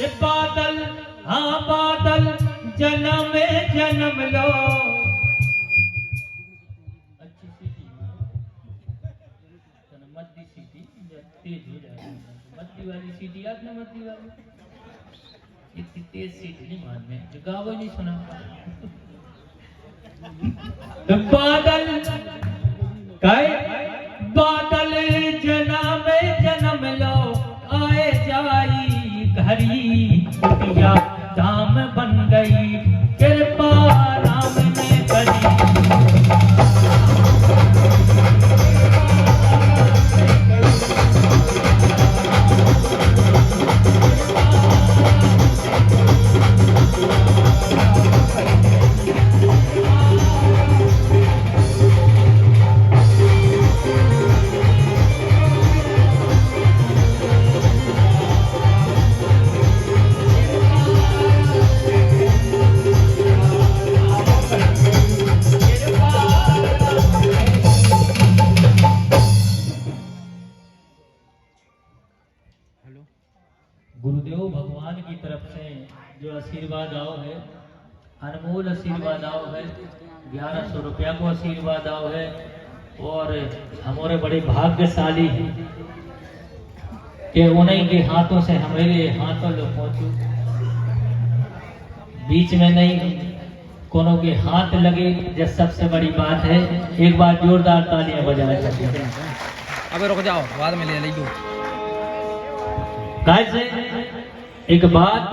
ये बादल हाँ बादल जन्म जन्म लो। अच्छी सीटी मद्दी सीटी तेज हो जाएगी। मद्दी वाली सीटी याद ना मद्दी वाली इतनी तेज सीटी नहीं मान में जो गाँव नहीं सुना। बादल काय बादल जन्म जन्म लो आए जाई घड़ी कुटिया धाम बन गई कृपा राम ने करी। गुरुदेव भगवान की तरफ से जो आशीर्वाद आओ है अनमोल आशीर्वाद आओ है 1100 रुपया को आशीर्वाद आओ है। और हमारे बड़े भाग्यशाली हैं कि उन्हीं के हाथों से हमारे हाथों लोग पहुंचू। बीच में नहीं कोनो के हाथ लगे जो सबसे बड़ी बात है। एक बार जोरदार तालियां बजाना चाहिए। अबे रुक जाओ बाद में ले लो। कैसे एक बात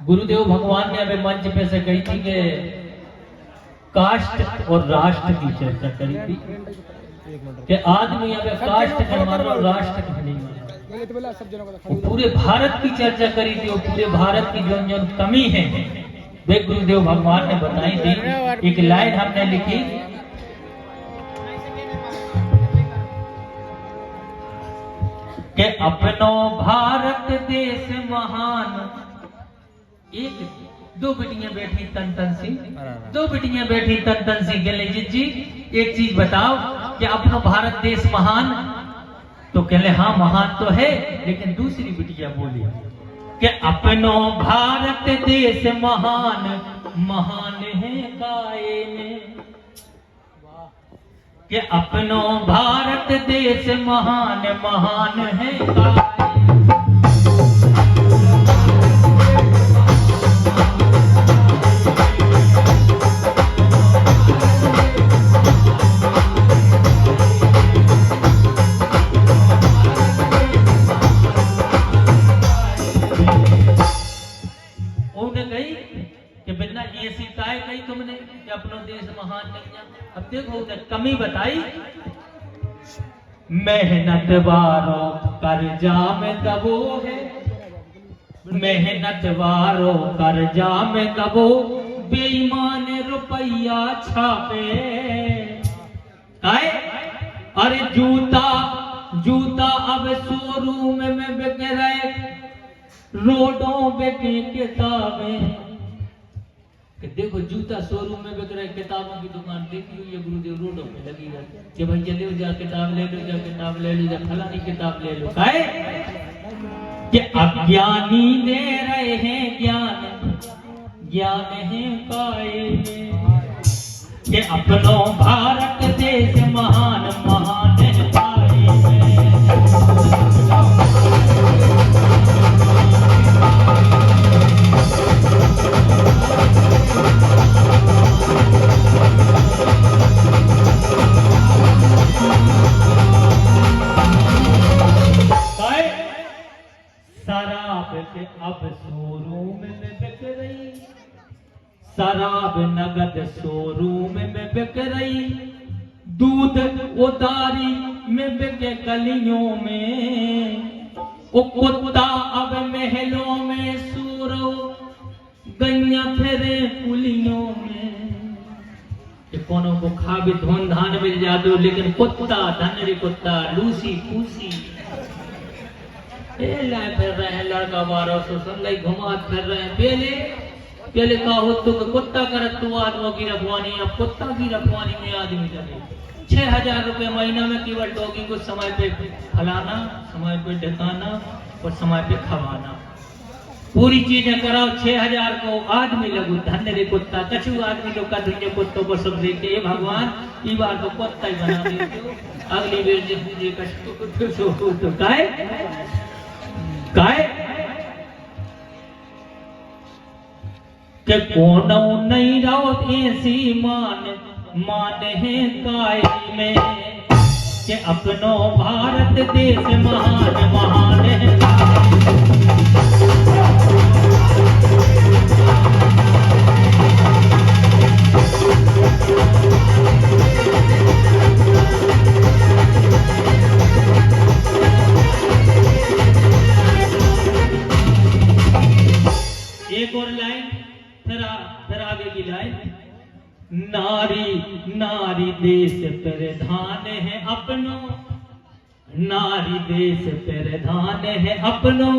गुरुदेव भगवान ने अभी मंच पे से कही थी कि कास्ट और राष्ट्र की चर्चा करी थी कि आदमी अगर कास्ट के मानो राष्ट्र के नहीं मानो। पूरे भारत की चर्चा करी थी और पूरे भारत की जो जो कमी है वे गुरुदेव भगवान ने बताई थी। एक लाइन हमने लिखी कि अपनो भारत देश महान। एक दो बेटियां बैठी तन तन सी दो बेटियां बैठी तन तन सी कहले जी एक चीज बताओ कि अपनो भारत देश महान। तो कहले हाँ महान तो है लेकिन दूसरी बिटिया बोली कि अपनो भारत देश महान महान है काए में। कि अपनो भारत देश महान महान है काए। बिना ऐसी काय कही तुमने कि अपना देश महान नहीं है। अब देखो कमी बताई मेहनत वारो कर्जा में दबो है। मेहनत वारो कर्जा में दबो बेईमान रुपया छापे। काय अरे जूता जूता अब शोरूम में बिक रहे रोडों पे किताबें। देखो जूता शोरूम में बिक रहे किताबों की दुकान देखी हुई है गुरुदेव रोडों पे लगी है कि भाई चले जा किताब ले लो जा किताब ले लो जा फलानी किताब ले लो। काहे कि अज्ञानी दे रहे हैं ज्ञान ज्ञान है काहे कि अपनो भारत देश महान महान है काहे अब शोरूम में बिक रही शराब नगद शोरूम में बिक रही। दूध उदारी में बिके गलियों में। वो कुत्ता अब महलों में सूरो गैया फिरे पुलियों में। कोनो को खा भी धन धान मिल जादो लेकिन कुत्ता धनरी कुत्ता लूसी पूसी फिर रहे हैं लड़का 1200 घुमात फिर रहे हैं। पहले का हो तो कुत्ता करत तो आदमी की रखवानी अब कुत्ता की रखवानी में आदमी लगे 6000 रुपए महीना में केवल डॉगी को समय पे फलाना समय पे ढकाना और समय पे खवाना, पूरी चीजें कराओ। 6000 को आदमी लगू धन्य रे कुत्ता, कछु आदमी लोग का धन्य कुत्तों को सब देखे हे भगवान ई बार तो कुत्ता ही बना दे, अगली बेर जे मुझे कछु तो काय के कोनो नहीं रहो ऐसी मान है काय में के अपनो भारत देश महान है। एक और लाइन फिर आगे की लाइन, नारी देश प्रधान है अपनो, नारी देश प्रधान है अपनो,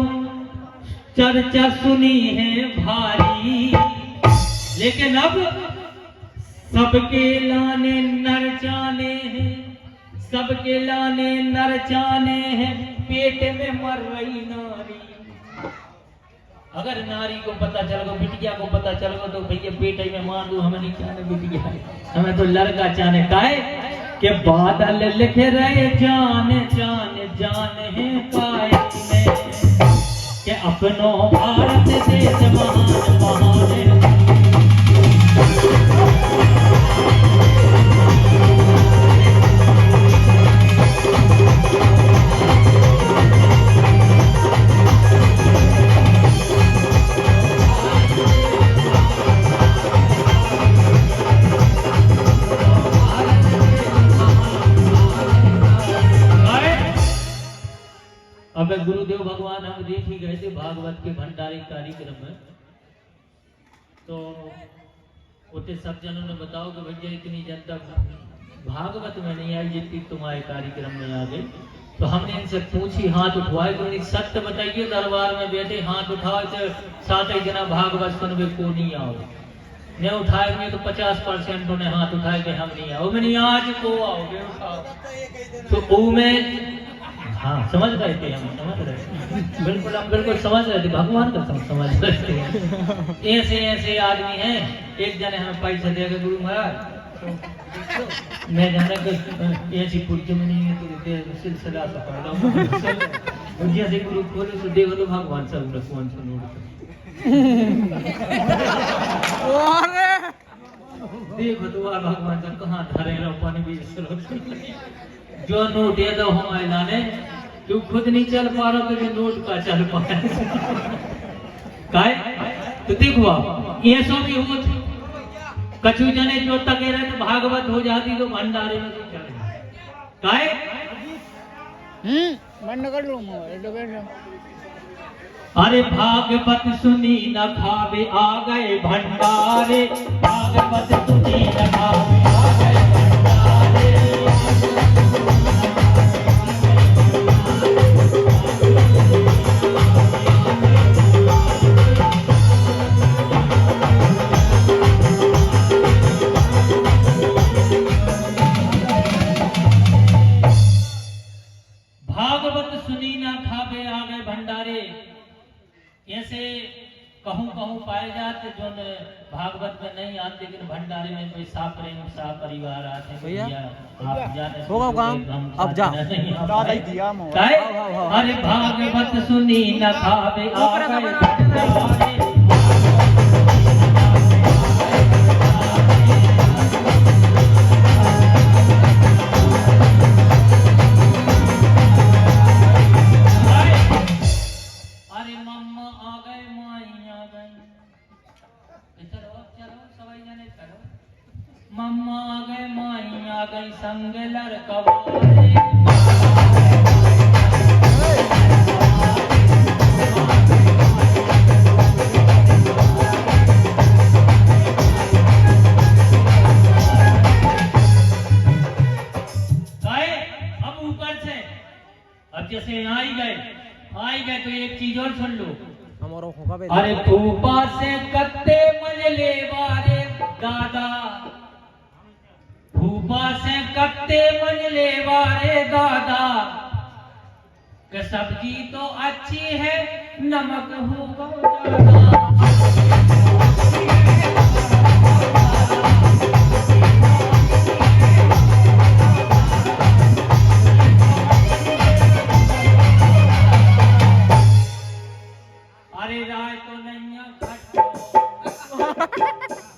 चर्चा सुनी है भारी। लेकिन अब सबके लाने नर जाने हैं, सबके लाने नर जाने हैं, पेट में मर रही नारी। अगर नारी को पता चल गो, बिटिया को पता चल गो तो भैया पेट में मार दो, हमें नहीं चाहने बिटिया, हमें तो लड़का चाहने का है कि बादल लिख रहे जान है काय में कि अपनो भारत देश महान है। अब गुरुदेव भगवान हम देख ही गए थे भागवत के भंडारी कार्यक्रम में, तो उतने सब जनों ने बताओ कि भैया इतनी जनता भागवत में नहीं आई जितनी तुम्हारे कार्यक्रम में आ गई। तो हमने इनसे पूछी, हाथ उठवाए तो नहीं, सत्य बताइए दरबार में बैठे हाथ उठाओ तो 7 जना भागवत सुनबे को नहीं आओ, नहीं उठाएंगे तो 50% उन्हें हाथ उठाए कि हम नहीं आओ, मैं नहीं आज को आओगे उठाओ। तो वो में हाँ समझ रहे थे, हम समझ रहे थे, बिल्कुल हम बिल्कुल समझ रहे थे, भगवान का समझ रहे थे। ऐसे आदमी हैं, एक जने हमें पैसा देगा गुरु महाराज मैं जाना कि ऐसी पुर्जे में नहीं है तो सिलसिला सा पड़ा जैसे गुरु खोले तो देखो तो भगवान सब कौन सा नोट देखो तो भगवान सब कहाँ धरे रहो पानी भी जो नोट है तो हमारे लाने तू खुद नहीं चल पा रहा तो नोट का चल पाए काय तो देखो ये सो भी हो कछु जने जो तक रहे तो भागवत हो जाती तो भंडारे में तो चले काय बंद कर लो अरे भागवत सुनी न खावे आ गए भंडारे, भागवत सुनी न खावे आ गए भंडारे। भागवत सुनी ना खावे आ गए भंडारे, ऐसे कहूँ पाए जाते जो भागवत में नहीं आते, लेकिन भंडारे में कोई सा प्रेम सा परिवार आते भैया आप जाने होगा काम अब जा अरे भागवत सुनी न खावे आ गए भंडारे। मम्मा आ गए माई आ गई संग लड़कवारे। अब ऊपर से अब जैसे आई गए तो एक चीज और सुन लो, अरे फूफा से कत्ते मजले बारे दादा, फूफा से कत्ते मजले बारे दादा, कि सब्जी तो अच्छी है, नमक होगा ज्यादा। अरे राय तो नैया खट्टो,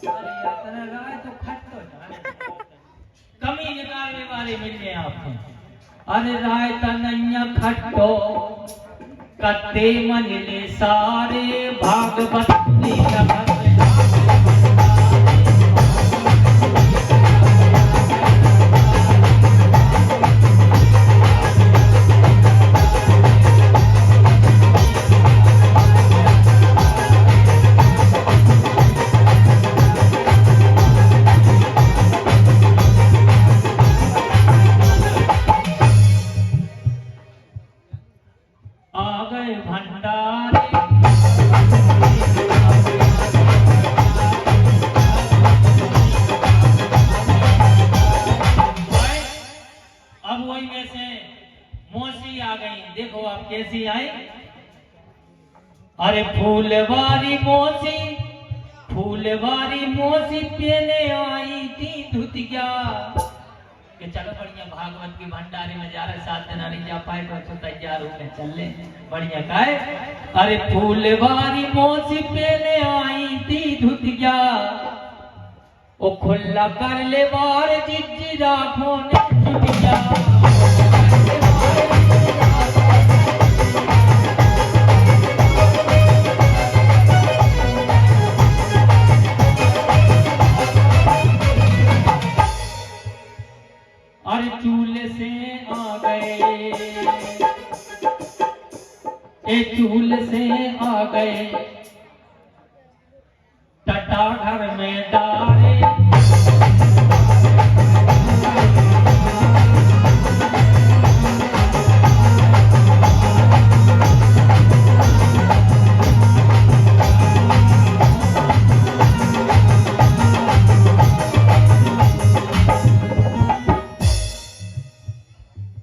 अरे यार राय तो खट्टो कमी निकालने वाले मिल गए आपको। अरे राय तो नैया खट्टो कत्ते मन ले सारे भागवत आ गए भंडारे। अब वही में से मौसी आ गई, देखो आप कैसी आई। अरे फूलवारी मौसी, फूलवारी मौसी पहने आई थी धुतिया कि चलो बढ़िया भागवत की भंडारे में जा रहे, 7 दिन नहीं जा पाए तो तैयार हो गए, चल ले बढ़िया काहे। अरे फूलवारी मौसी पहने आई थी धुतिया, ओ खुला कर ले बार जिज्जी राखो ने छुटिया। अरे चूल्हे से आ गए, ए चूल्हे से आ गए, टटा घर में डाले।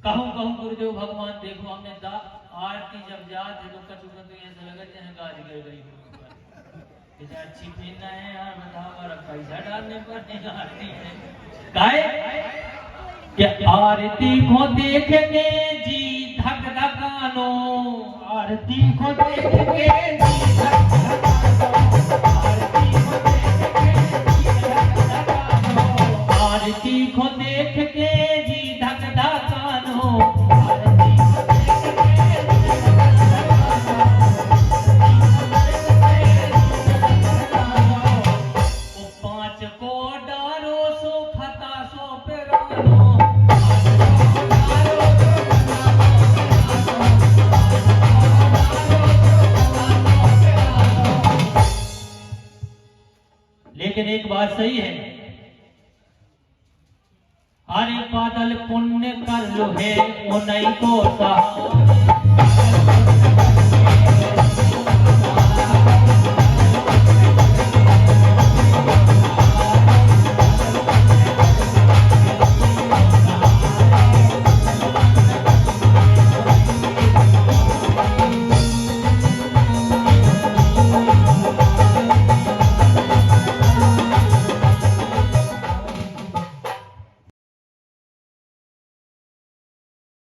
कहूँ गुरुदेव भगवान देखो, हमने आरती जब जाते तो कछु तो ऐसा लगा जैसे गाज गिर गई। इतना अच्छी पीना है यार, बताओ हमारा पैसा डालने पर नहीं आरती है काहे कि आरती को देख के जी धक धकानो, आरती को देख के जी धक धकानो, आरती को देख के जी धक धकानो, आरती को देख के ओ 5 को डारो सो खता सो पेरानो, लेकिन एक बात सही है, हरे बादल पुण्य कर लो है वो नहीं को सहारे।